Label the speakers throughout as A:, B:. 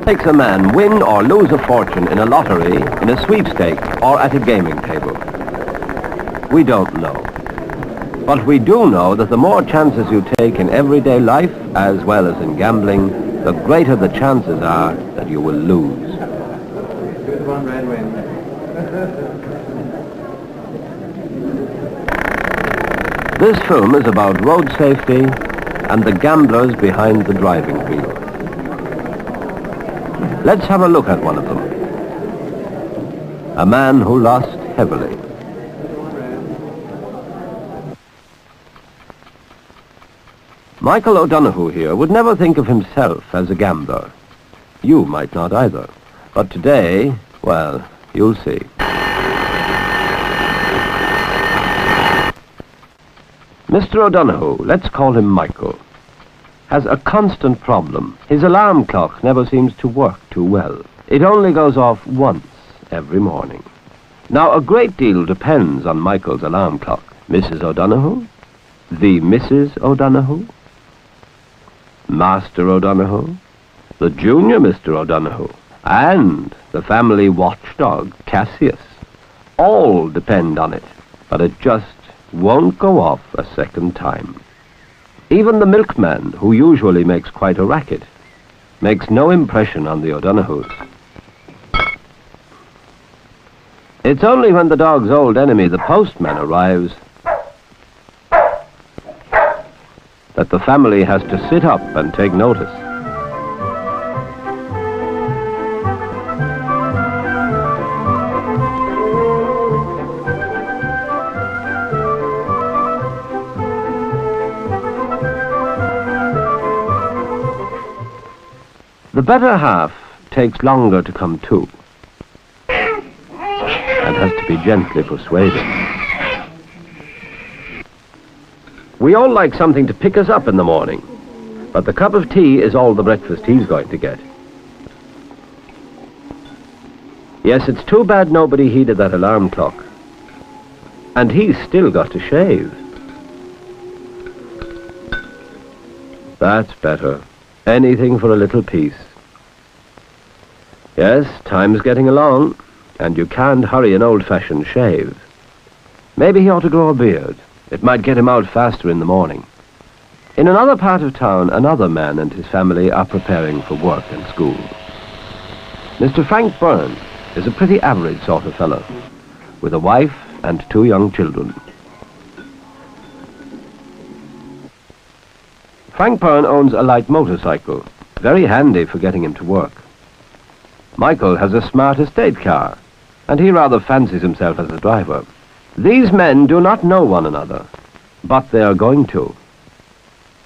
A: Makes a man win or lose a fortune in a lottery, in a sweepstake, or at a gaming table? We don't know. But we do know that the more chances you take in everyday life, as well as in gambling, the greater the chances are that you will lose.
B: Good one, Red Wind.
A: This film is about road safety and the gamblers behind the driving wheel. Let's have a look at one of them. A man who lost heavily. Michael O'Donoghue here would never think of himself as a gambler. You might not either. But today, well, you'll see. Mr. O'Donoghue, let's call him Michael, has a constant problem. His alarm clock never seems to work too well. It only goes off once every morning. Now, a great deal depends on Michael's alarm clock. Mrs. O'Donoghue? The Mrs. O'Donoghue? Master O'Donoghue? The junior Mr. O'Donoghue? And the family watchdog, Cassius. All depend on it, but it just won't go off a second time. Even the milkman, who usually makes quite a racket, makes no impression on the O'Donoghues. It's only when the dog's old enemy, the postman, arrives that the family has to sit up and take notice. The better half takes longer to come to and has to be gently persuaded. We all like something to pick us up in the morning, but the cup of tea is all the breakfast he's going to get. Yes, it's too bad nobody heeded that alarm clock. And he's still got to shave. That's better. Anything for a little peace. Yes, time's getting along, and you can't hurry an old-fashioned shave. Maybe he ought to grow a beard. It might get him out faster in the morning. In another part of town, another man and his family are preparing for work and school. Mr. Frank Byrne is a pretty average sort of fellow, with a wife and 2 young children. Frank Byrne owns a light motorcycle, very handy for getting him to work. Michael has a smart estate car, and he rather fancies himself as a driver. These men do not know one another, but they are going to.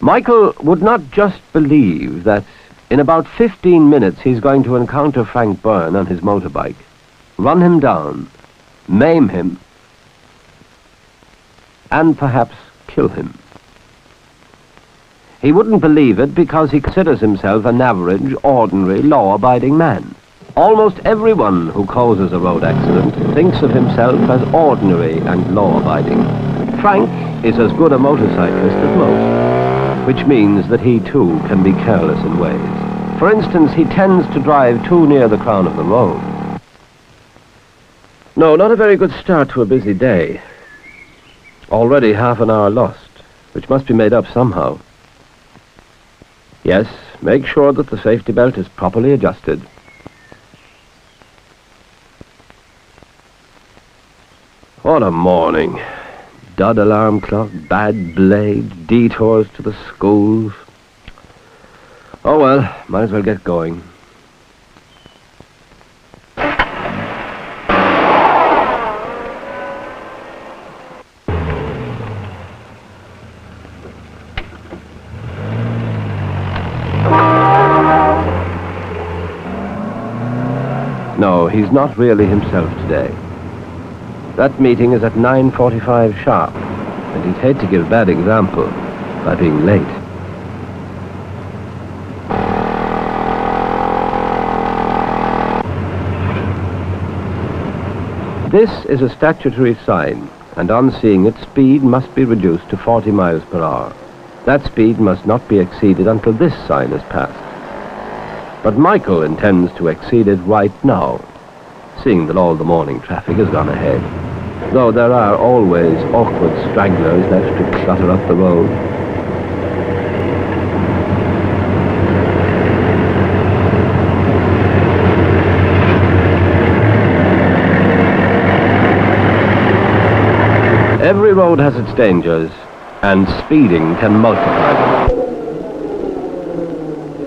A: Michael would not just believe that in about 15 minutes he's going to encounter Frank Byrne on his motorbike, run him down, maim him, and perhaps kill him. He wouldn't believe it because he considers himself an average, ordinary, law-abiding man. Almost everyone who causes a road accident thinks of himself as ordinary and law-abiding. Frank is as good a motorcyclist as most, which means that he too can be careless in ways. For instance, he tends to drive too near the crown of the road. No, not a very good start to a busy day. Already half an hour lost, which must be made up somehow. Yes, make sure that the safety belt is properly adjusted. What a morning. Dud alarm clock, bad blades, detours to the schools. Oh well, might as well get going. No, he's not really himself today. That meeting is at 9:45 sharp, and he'd hate to give a bad example by being late. This is a statutory sign, and on seeing it, speed must be reduced to 40 miles per hour. That speed must not be exceeded until this sign is passed. But Michael intends to exceed it right now, seeing that all the morning traffic has gone ahead, though there are always awkward stragglers left to clutter up the road. Every road has its dangers, and speeding can multiply them.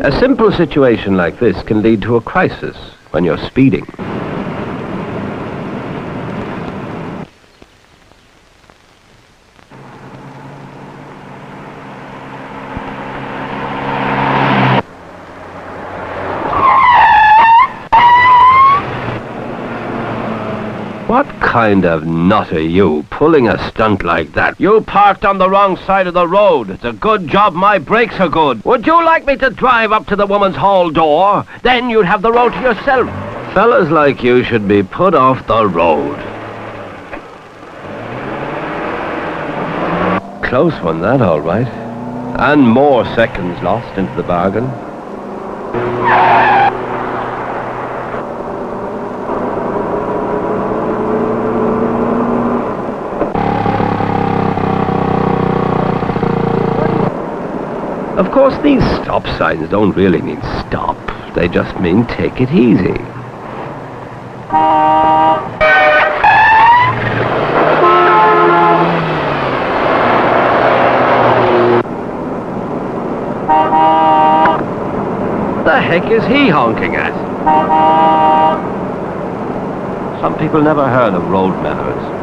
A: A simple situation like this can lead to a crisis when you're speeding. What kind of nut are you, pulling a stunt like that? You parked on the wrong side of the road. It's a good job my brakes are good. Would you like me to drive up to the woman's hall door? Then you'd have the road to yourself. Fellas like you should be put off the road. Close one, that, all right. And more seconds lost into the bargain. Of course, these stop signs don't really mean stop. They just mean take it easy. The heck is he honking at? Some people never heard of road manners.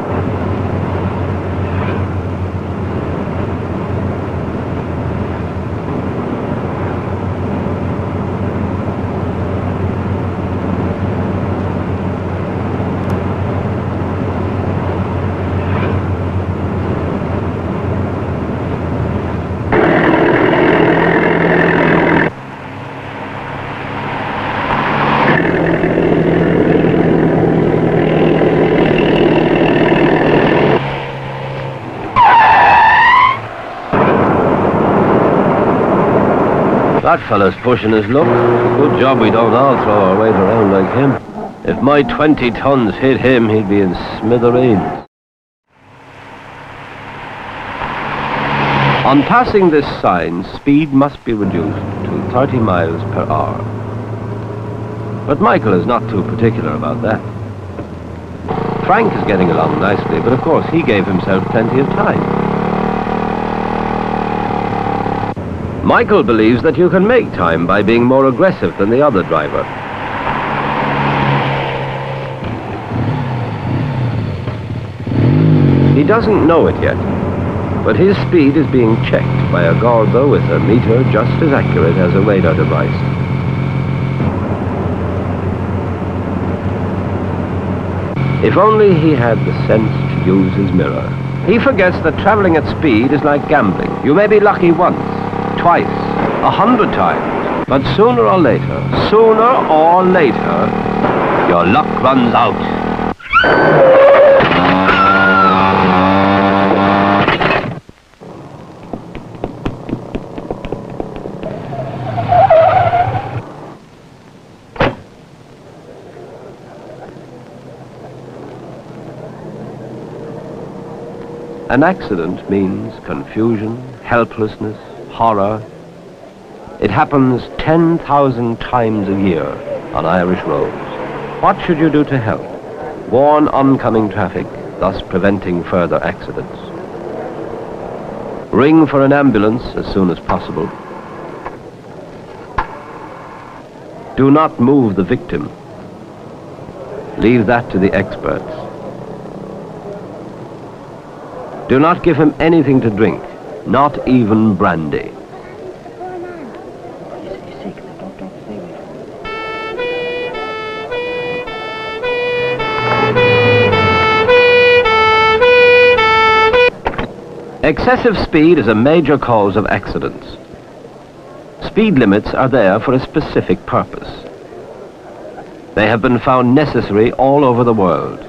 A: That fella's pushing his luck. Good job we don't all throw our weight around like him. If my 20 tons hit him, he'd be in smithereens. On passing this sign, speed must be reduced to 30 miles per hour. But Michael is not too particular about that. Frank is getting along nicely, but of course he gave himself plenty of time. Michael believes that you can make time by being more aggressive than the other driver. He doesn't know it yet, but his speed is being checked by a Gordo with a meter just as accurate as a radar device. If only he had the sense to use his mirror. He forgets that traveling at speed is like gambling. You may be lucky once, twice, 100 times, but sooner or later, your luck runs out. An accident means confusion, helplessness, horror. It happens 10,000 times a year on Irish roads. What should you do to help? Warn oncoming traffic, thus preventing further accidents. Ring for an ambulance as soon as possible. Do not move the victim. Leave that to the experts. Do not give him anything to drink, not even brandy. Excessive speed is a major cause of accidents. Speed limits are there for a specific purpose. They have been found necessary all over the world.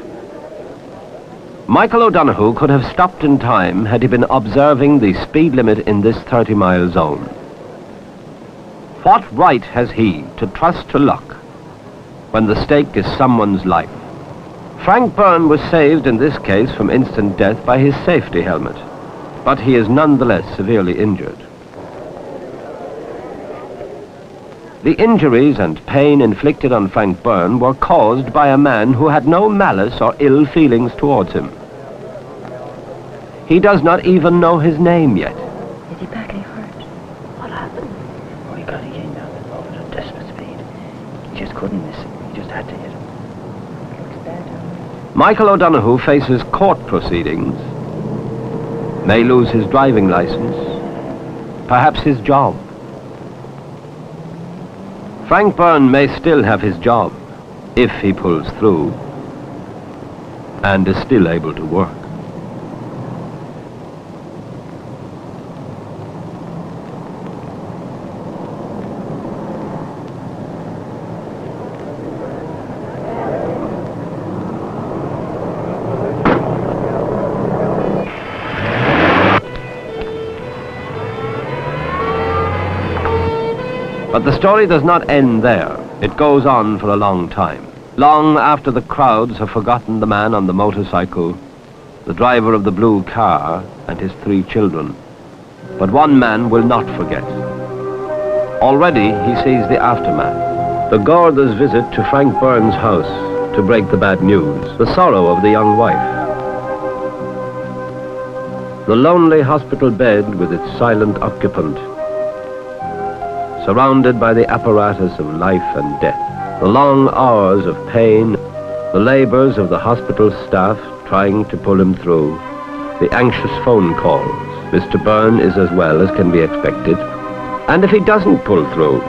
A: Michael O'Donoghue could have stopped in time had he been observing the speed limit in this 30-mile zone. What right has he to trust to luck when the stake is someone's life? Frank Byrne was saved in this case from instant death by his safety helmet, but he is nonetheless severely injured. The injuries and pain inflicted on Frank Byrne were caused by a man who had no malice or ill feelings towards him. He does not even know his name yet.
C: Is he badly hurt? What happened?
D: Oh, he got again down the road at desperate speed. He just couldn't miss him. He just had to hit him.
C: Looks bad.
A: Michael O'Donoghue faces court proceedings, may lose his driving license, perhaps his job. Frank Byrne may still have his job if he pulls through and is still able to work. But the story does not end there. It goes on for a long time. Long after the crowds have forgotten the man on the motorcycle, the driver of the blue car, and his 3 children. But one man will not forget. Already he sees the aftermath. The Gorders' visit to Frank Byrne's house to break the bad news. The sorrow of the young wife. The lonely hospital bed with its silent occupant, surrounded by the apparatus of life and death. The long hours of pain, the labors of the hospital staff trying to pull him through, the anxious phone calls. Mr. Byrne is as well as can be expected. And if he doesn't pull through?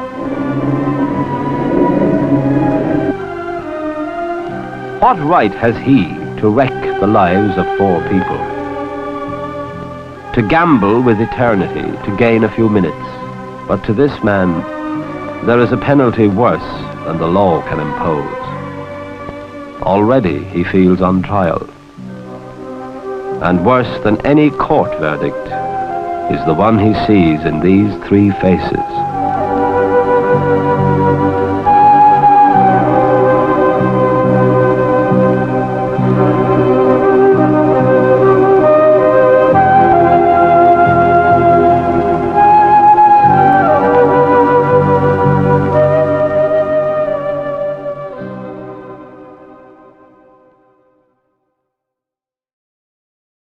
A: What right has he to wreck the lives of 4 people? To gamble with eternity, to gain a few minutes. But to this man, there is a penalty worse than the law can impose. Already he feels on trial. And worse than any court verdict is the one he sees in these 3 faces.